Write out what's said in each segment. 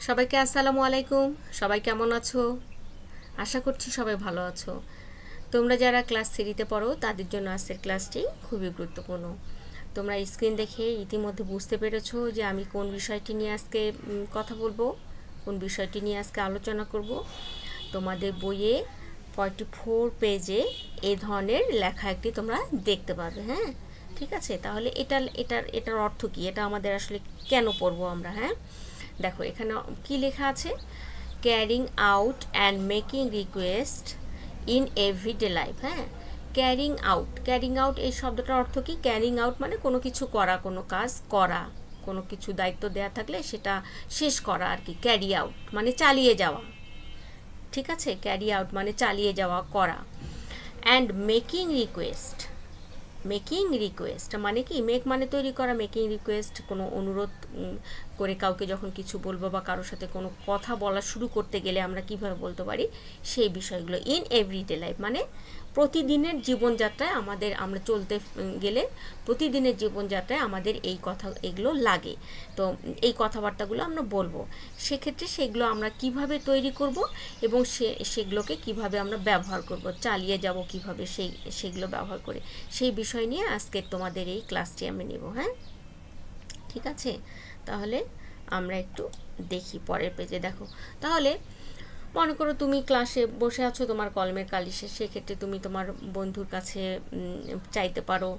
সবাইকে আসসালামু আলাইকুম। সবাই কেমন আছো? আশা করছি সবাই ভালো আছো। তোমরা যারা ক্লাস 3-তে পড়ো তাদের জন্য আজকের ক্লাসটি খুবই গুরুত্বপূর্ণ। তোমরা স্ক্রিন দেখে ইতিমধ্যে বুঝতে পেরেছো যে আমি কোন বিষয়টি নিয়ে আজকে কথা বলবো, কোন বিষয়টি নিয়ে আজকে আলোচনা করব। তোমাদের বইয়ে 44 পেজে এই ধরনের লেখা একটি তোমরা দেখতে পাবে। হ্যাঁ, ঠিক আছে। তাহলে এটার অর্থ কি, এটা আমাদের আসলে কেন পড়বো আমরা? হ্যাঁ, দেখো এখানে কি লেখা আছে, carrying out and making request in everyday life. হ্যাঁ, ক্যারিং আউট এই শব্দটার অর্থ কি? ক্যারিং আউট মানে কোনো কিছু করা, কোনো কাজ করা, কোনো কিছু দায়িত্ব দেওয়া থাকলে সেটা শেষ করা আর কি। ক্যারি আউট মানে চালিয়ে যাওয়া, ঠিক আছে। ক্যারি আউট মানে চালিয়ে যাওয়া, করা। অ্যান্ড মেকিং রিকোয়েস্ট মানে কি? মেক মানে তৈরি করা, মেকিং রিকোয়েস্ট কোনো অনুরোধ করে কাউকে যখন কিছু বলবো বা কারোর সাথে কোনো কথা বলা শুরু করতে গেলে আমরা কিভাবে বলতে পারি সেই বিষয়গুলো। ইন এভরিডে লাইফ মানে প্রতিদিনের জীবনযাত্রায় আমরা চলতে গেলে প্রতিদিনের জীবনযাত্রায় আমাদের এগুলো লাগে। তো এই কথাবার্তাগুলো আমরা বলবো, সেক্ষেত্রে সেগুলো আমরা কিভাবে তৈরি করব এবং সেগুলোকে কিভাবে আমরা ব্যবহার করব, চালিয়ে যাব কিভাবে সেগুলো ব্যবহার করে, সেই বিষয় নিয়ে আজকে তোমাদের এই ক্লাসটি আমি নেব। হ্যাঁ, ঠিক আছে। তাহলে আমরা একটু দেখি পরের পেজে। দেখো, তাহলে মনে করো তুমি ক্লাসে বসে আছো, তোমার কলমের কালি শেষ, সেক্ষেত্রে তুমি তোমার বন্ধুর কাছে চাইতে পারো।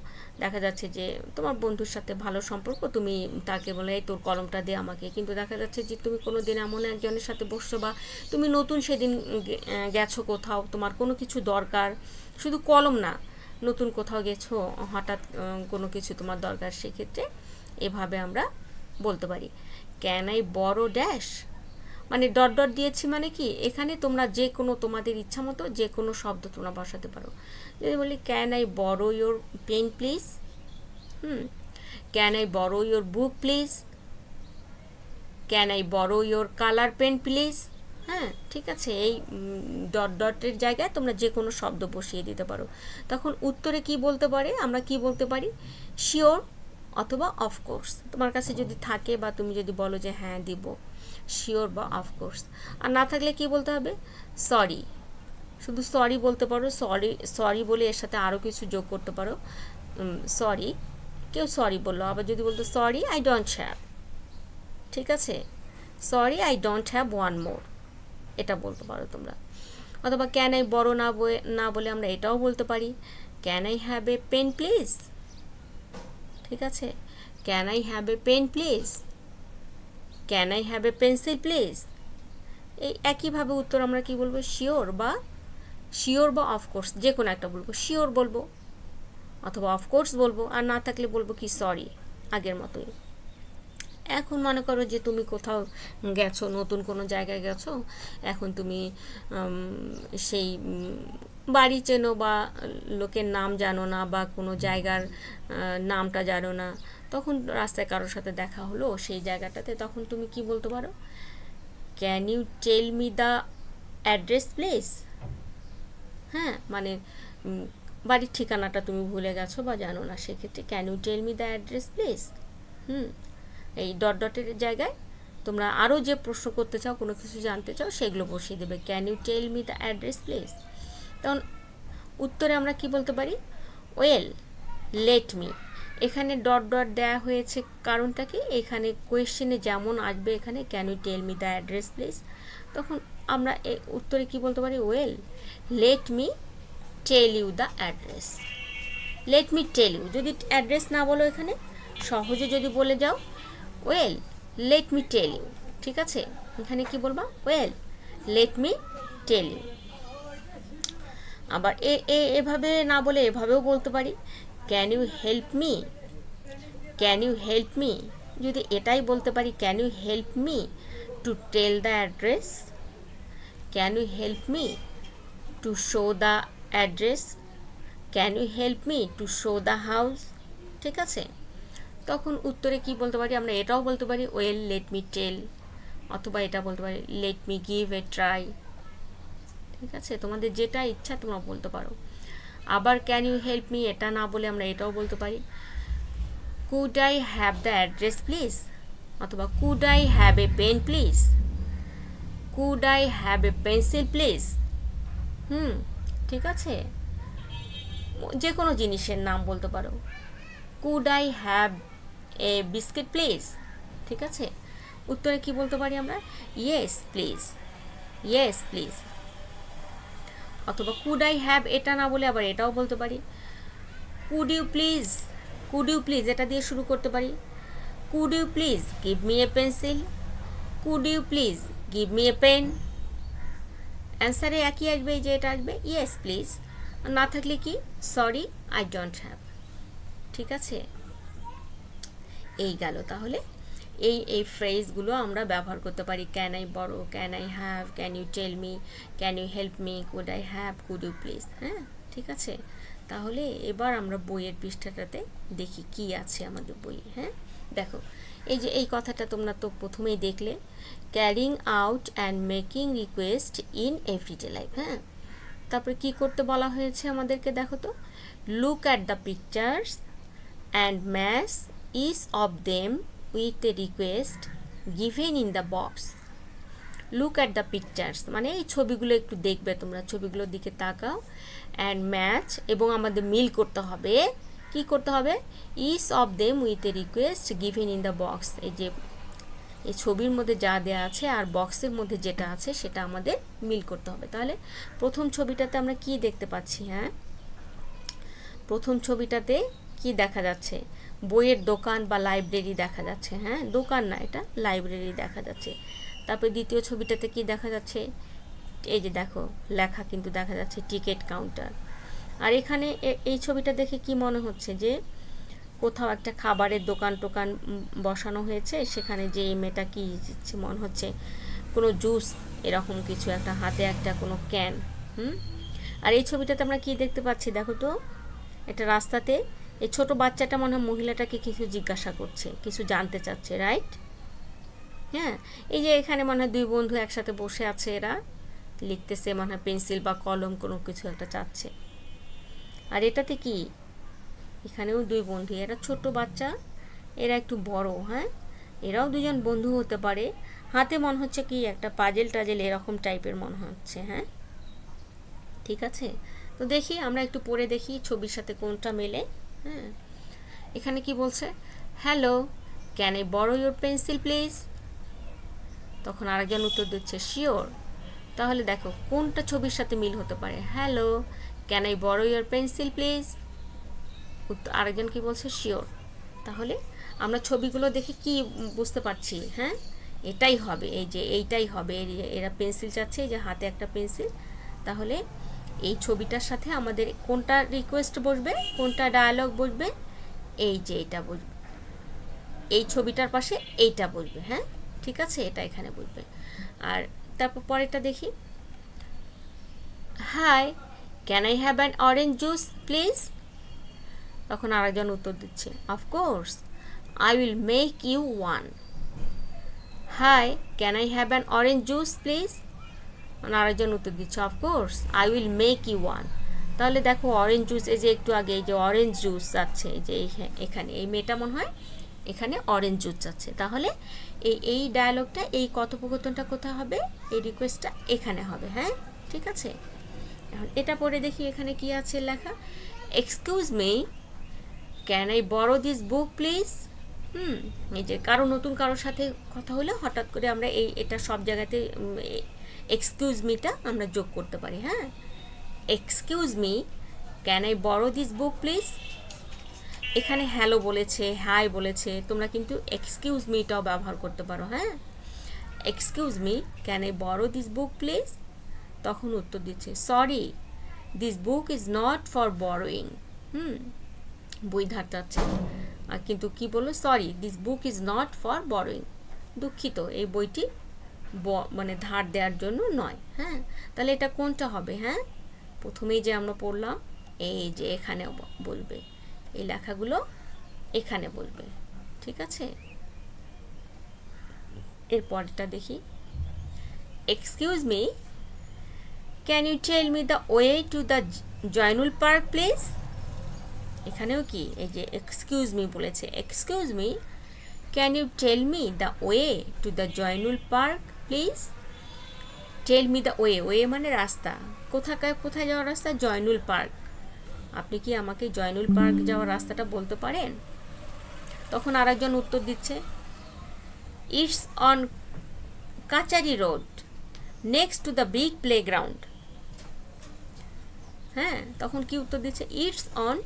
দেখা যাচ্ছে যে তোমার বন্ধুর সাথে ভালো সম্পর্ক, তুমি তাকে বলে এই তোর কলমটা দে আমাকে। কিন্তু দেখা যাচ্ছে যে তুমি কোনো দিন এমন একজনের সাথে বসছো বা তুমি নতুন সেদিন গেছো কোথাও, তোমার কোনো কিছু দরকার, শুধু কলম না, নতুন কোথাও গেছো, হঠাৎ কোনো কিছু তোমার দরকার, সেক্ষেত্রে এভাবে আমরা বলতে পারি, ক্যান আই বরো ড্যাশ। মানে ডট ডট দিয়েছি মানে কি, এখানে তোমরা যে কোনো তোমাদের ইচ্ছা মতো যে কোনো শব্দ তোমরা বসাতে পারো। যদি বলি can I borrow your pen please, can I borrow your book please, can I borrow your colour pen please. হ্যাঁ, ঠিক আছে। এই ডট ডটের জায়গায় তোমরা যে কোনো শব্দ বসিয়ে দিতে পারো। তখন উত্তরে কি বলতে পারে, আমরা কি বলতে পারি, শিওর অথবা অফকোর্স। তোমার কাছে যদি থাকে বা তুমি যদি বলো যে হ্যাঁ দিব, শিওর বা অফকোর্স। আর না থাকলে কি বলতে হবে, সরি। শুধু সরি বলতে পারো, সরি বলে এর সাথে আরও কিছু যোগ করতে পারো। সরি, কেউ সরি বললো, আবার যদি বলতো সরি আই ডোন্ট হ্যাভ, ঠিক আছে, sorry I don't have one more, এটা বলতে পারো তোমরা। অথবা ক্যান আই বড় না বলে আমরা এটাও বলতে পারি, can I have a pen please, ঠিক আছে, can I have a pen please, can I have a pencil please. এই একইভাবে উত্তর আমরা কি বলবো, শিওর বা অফকোর্স, যে কোনো একটা বলবো, শিওর বলবো অথবা অফকোর্স বলবো। আর না থাকলে বলবো কি, সরি, আগের মতোই। এখন মনে করো যে তুমি কোথাও গেছো, নতুন কোনো জায়গায় গেছো, এখন তুমি সেই বাড়ি চেনো বা লোকের নাম জানো না বা কোনো জায়গার নামটা জানো না, তখন রাস্তায় কারোর সাথে দেখা হলো সেই জায়গাটাতে, তখন তুমি কি বলতে পারো, can you tell me the address please. হ্যাঁ, মানে বাড়ির ঠিকানাটা তুমি ভুলে গেছো বা জানো না, সেক্ষেত্রে can you tell me the address please. এই ডট ডটের জায়গায় তোমরা আরও যে প্রশ্ন করতে চাও, কোনো কিছু জানতে চাও, সেগুলো বসিয়ে দেবে, can you tell me the address please. তখন উত্তরে আমরা কি বলতে পারি, ওয়েল লেট মি। এখানে ডট ডট দেওয়া হয়েছে কারণটা কি, এখানে কোয়েশ্চেনে যেমন আসবে এখানে can you tell me the address please, তখন আমরা এই উত্তরে কি বলতে পারি, well let me tell you the address. Let me tell you, যদি অ্যাড্রেস না বলো, এখানে সহজে যদি বলে যাও well let me tell you, ঠিক আছে, এখানে কি বলবা, well let me tell you. আবার এভাবে না বলে এভাবেও বলতে পারি, can you help me, can you help me. যদি এটাই বলতে পারি, can you help me to tell the address, can you help me to show the address, can you help me to show the house, ঠিক আছে। তখন উত্তরে কি বলতে পারি, আমরা এটাও বলতে পারি, ওয়েল লেট মি টেল, অথবা এটা বলতে পারি, let me give a try, ঠিক আছে। তোমাদের যেটা ইচ্ছা তোমরা বলতে পারো। আবার ক্যান ইউ হেল্প মি এটা না বলে আমরা এটাও বলতে পারি, could I have the address please, অথবা could I have a pen please, could I have a pencil please. ঠিক আছে, যে কোনো জিনিসের নাম বলতে পারো। Could I have a biscuit please. ঠিক আছে, উত্তরে কি বলতে পারি আমরা? Yes please, yes please. অথবা কুড আই হ্যাভ এটা না বলে আবার এটাও বলতে পারি, could you please, could you please এটা দিয়ে শুরু করতে পারি। Could you please give me a pencil, could you please give me a pen. অ্যান্সারে একই আসবে, যে এটা আসবে ইয়েস প্লিজ, না থাকলে কি সরি আই ডোন্ট হ্যাভ। ঠিক আছে, এই গেল। তাহলে এই ফ্রেজগুলো আমরা ব্যবহার করতে পারি। Can I borrow, can I have, can you tell me, can you help me, could I have, could you please. হ্যাঁ, ঠিক আছে। তাহলে এবার আমরা বইয়ের পৃষ্ঠাটাতে দেখি কি আছে আমাদের বইয়ে। হ্যাঁ, দেখো এই যে এই কথাটা তোমরা তো প্রথমেই দেখলে, carrying out and making request in everyday life. হ্যাঁ, তারপরে কি করতে বলা হয়েছে আমাদেরকে, দেখো তো, look at the pictures and match each of them with a request given in the box. Look at the pictures মানে এই ছবিগুলো একটু দেখবে তোমরা, ছবিগুলোর দিকে তাকাও। অ্যান্ড ম্যাচ এবং আমাদের মিল করতে হবে, কি করতে হবে? Each of them with a request given in the box. এই যে এই ছবির মধ্যে যা দেওয়া আছে আর বক্সের মধ্যে যেটা আছে সেটা আমাদের মিল করতে হবে। তাহলে প্রথম ছবিটাতে আমরা কি দেখতে পাচ্ছি? হ্যাঁ, প্রথম ছবিটাতে কি দেখা যাচ্ছে? বইয়ের দোকান বা লাইব্রেরি দেখা যাচ্ছে। হ্যাঁ, দোকান না, এটা লাইব্রেরি দেখা যাচ্ছে। তারপরে দ্বিতীয় ছবিটাতে কি দেখা যাচ্ছে? এই যে দেখো লেখা কিন্তু দেখা যাচ্ছে টিকিট কাউন্টার। আর এখানে এই ছবিটা দেখে কি মনে হচ্ছে? যে কোথাও একটা খাবারের দোকান টোকান বসানো হয়েছে, সেখানে যে এই মেয়েটা কি দিচ্ছে মনে হচ্ছে কোনো জুস এরকম কিছু একটা, হাতে একটা কোনো ক্যান। আর এই ছবিটাতে আমরা কি দেখতে পাচ্ছি? দেখো তো, এটা রাস্তাতে এই ছোট বাচ্চাটা মনে হয় মহিলাটাকে কিছু জিজ্ঞাসা করছে, কিছু জানতে চাচ্ছে, রাইট? হ্যাঁ, এই যে এখানে মনে হয় দুই বন্ধু একসাথে বসে আছে, এরা লিখতেছে, মনে হয় পেন্সিল বা কলম কোনো কিছু একটা চাচ্ছে। আর এটাতে কি, এখানেও দুই বন্ধু, এরা ছোট বাচ্চা, এরা একটু বড়। হ্যাঁ, এরাও দুজন বন্ধু হতে পারে। হাতে মনে হচ্ছে কি একটা পাজেল টাজেল এরকম টাইপের মনে হচ্ছে। হ্যাঁ, ঠিক আছে। তো দেখি আমরা একটু পড়ে দেখি ছবির সাথে কোনটা মেলে। হ্যাঁ, এখানে কি বলছে? Hello, can I borrow your pencil please? তখন আরেকজন উত্তর দিচ্ছে শিওর। তাহলে দেখো কোনটা ছবির সাথে মিল হতে পারে? Hello, can I borrow your pencil please? আরেকজন কি বলছে? শিওর। তাহলে আমরা ছবিগুলো দেখে কি বুঝতে পারছি? হ্যাঁ, এটাই হবে, এই যে এইটাই হবে, এরা পেন্সিল চাচ্ছে, এই যে হাতে একটা পেন্সিল। তাহলে এই ছবিটার সাথে আমাদের কোনটা রিকোয়েস্ট বসবে, কোনটা ডায়ালগ বসবে? এই যে এটা বসবে, এই ছবিটার পাশে এইটা বসবে। হ্যাঁ, ঠিক আছে, এটা এখানে বসবে। আর তারপর পরেরটা দেখি, hi, can I have an orange juice please? তখন আরেকজন উত্তর দিচ্ছে, of course, I will make you one. Hi, can I have an orange juice please? আরেকজন উত্তর দিচ্ছে, of course, I will make you one. তাহলে দেখো অরেঞ্জ জুস, এই যে একটু আগে এই যে অরেঞ্জ জুস আছে, এই যে এখানে এই মেয়েটা মনে হয় এখানে অরেঞ্জ জুস আছে। তাহলে এই ডায়ালগটা, এই কথোপকথনটা কোথায় হবে? এই রিকোয়েস্টটা এখানে হবে। হ্যাঁ, ঠিক আছে। এখন এটা পড়ে দেখি এখানে কি আছে লেখা, excuse me, can I borrow this book please? এই যে নতুন কারোর সাথে কথা হলে হঠাৎ করে আমরা এটা সব জায়গাতে এক্সকিউজ মিটা আমরা যোগ করতে পারি। হ্যাঁ, excuse me, can I borrow this book please? এখানে হ্যালো বলেছে, হাই বলেছে, তোমরা কিন্তু এক্সকিউজ মিটাও ব্যবহার করতে পারো। হ্যাঁ, excuse me, can I borrow this book please? তখন উত্তর দিচ্ছে, sorry, this book is not for borrowing. বই ধার চাচ্ছে, আর কিন্তু কি বললো? Sorry, this book is not for borrowing. দুঃখিত, এই বইটি মানে ধার দেওয়ার জন্য নয়। হ্যাঁ, তাহলে এটা কোনটা হবে? হ্যাঁ, প্রথমেই যে আমরা পড়লাম, এই যে এখানে বলবে, এই লেখাগুলো এখানে বলবে। ঠিক আছে, এরপরটা দেখি, excuse me, can you tell me the way to the Joynul park please? এখানেও কি এই যে এক্সকিউজ মি বলেছে, excuse me, can you tell me the way to the Joynul park please? Tell me the way, way মানে রাস্তা, কোথায় যাওয়ার রাস্তা? জয়নুল পার্ক। আপনি কি আমাকে জয়নুল পার্ক যাওয়ার রাস্তাটা বলতে পারেন? তখন আরেকজন উত্তর দিচ্ছে, it's on Kachari road next to the big playground. হ্যাঁ, তখন কি উত্তর দিচ্ছে? ইটস অন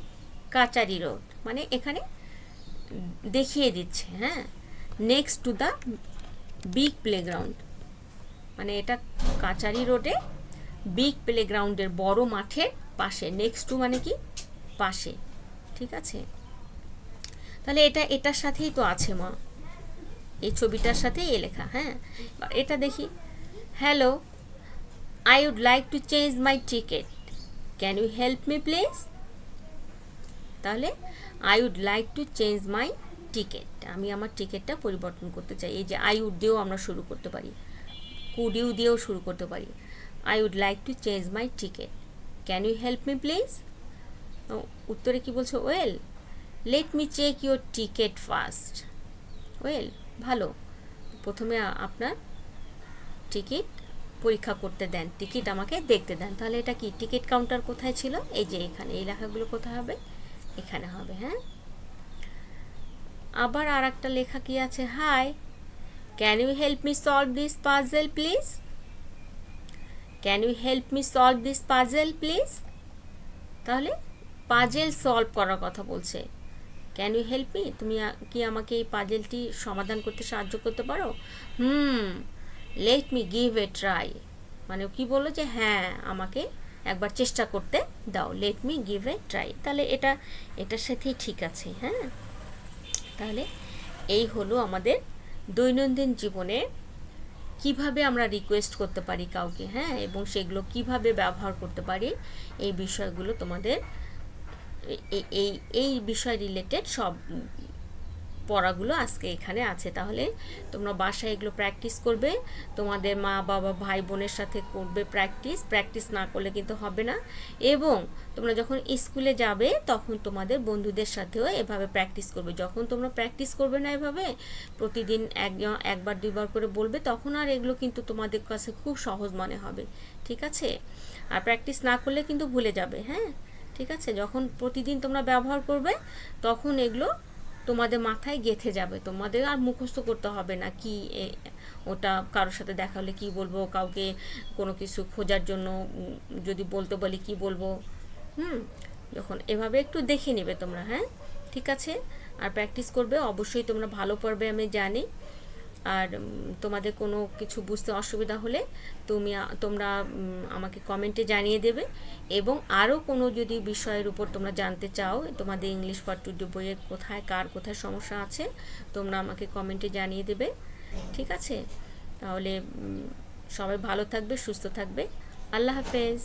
কাচারি রোড, মানে এখানে দেখিয়ে দিচ্ছে। হ্যাঁ, next to the big playground, মানে এটা কাচারি রোডে বিগ প্লেগ্রাউন্ডের বড় মাঠের পাশে। নেক্সট টু মানে কি? পাশে। ঠিক আছে, তাহলে এটার সাথেই তো আছে মা, এই ছবিটার সাথেই এ লেখা। হ্যাঁ, এটা দেখি। Hello, I would like to change my ticket, can you help me please? তাহলে I would like to change my ticket, আমি আমার টিকিটটা পরিবর্তন করতে চাই। এই যে আই উড দিয়েও আমরা শুরু করতে পারি, কুড ইউ দিয়েও শুরু করতে পারি। I would like to change my ticket, can you help me please? উত্তরে কি বলছো? Well, let me check your ticket first. Well, ভালো, প্রথমে আপনার টিকিট পরীক্ষা করতে দেন, টিকিট আমাকে দেখতে দেন। তাহলে এটা কি? টিকিট কাউন্টার কোথায় ছিল? এই যে এখানে। এই লেখাগুলো কোথায় হবে? এখানে হবে। হ্যাঁ, আবার আর একটা লেখা কি আছে? Hi, can you help me solve this puzzle please? Can you help me solve this puzzle please? তাহলে পাজেল সলভ করার কথা বলছে। ক্যান ইউ হেল্প মি, তুমি কি আমাকে এই পাজেলটি সমাধান করতে সাহায্য করতে পারো? Let me give a try, মানে কি বললো? যে হ্যাঁ, আমাকে একবার চেষ্টা করতে দাও। Let me give a try, তাহলে এটার সাথেই ঠিক আছে। হ্যাঁ, তাহলে এই হলো আমাদের দৈনন্দিন জীবনে কিভাবে আমরা রিকোয়েস্ট করতে পারি কাউকে। হ্যাঁ, এবং সেগুলো কিভাবে ব্যবহার করতে পারি, এই বিষয়গুলো তোমাদের এই বিষয় রিলেটেড সব পড়াগুলো আজকে এখানে আছে। তাহলে তোমরা বাসায় এগুলো প্র্যাকটিস করবে, তোমাদের মা বাবা ভাই বোনের সাথে করবে প্র্যাকটিস না করলে কিন্তু হবে না। এবং তোমরা যখন স্কুলে যাবে তখন তোমাদের বন্ধুদের সাথেও এভাবে প্র্যাকটিস করবে। যখন তোমরা প্র্যাকটিস করবে না এভাবে প্রতিদিন একবার দুইবার করে বলবে, তখন আর এগুলো কিন্তু তোমাদের কাছে খুব সহজ মনে হবে। ঠিক আছে, আর প্র্যাকটিস না করলে কিন্তু ভুলে যাবে। হ্যাঁ, ঠিক আছে, যখন প্রতিদিন তোমরা ব্যবহার করবে তখন এগুলো তোমাদের মাথায় গেঁথে যাবে, তোমাদের আর মুখস্থ করতে হবে না। কি ওটা কারোর সাথে দেখা হলে কী বলবো, কাউকে কোনো কিছু খোঁজার জন্য যদি বলতে বলি কি বলবো। যখন এভাবে একটু দেখে নেবে তোমরা। হ্যাঁ, ঠিক আছে, আর প্র্যাকটিস করবে, অবশ্যই তোমরা ভালো পারবে আমি জানি। আর তোমাদের কোনো কিছু বুঝতে অসুবিধা হলে তোমরা আমাকে কমেন্টে জানিয়ে দেবে। এবং আরও কোনো যদি বিষয়ের উপর তোমরা জানতে চাও, তোমাদের ইংলিশ ফর টুডে বইয়ের কোথায় সমস্যা আছে, তোমরা আমাকে কমেন্টে জানিয়ে দেবে। ঠিক আছে, তাহলে সবাই ভালো থাকবে, সুস্থ থাকবে। আল্লাহ হাফেজ।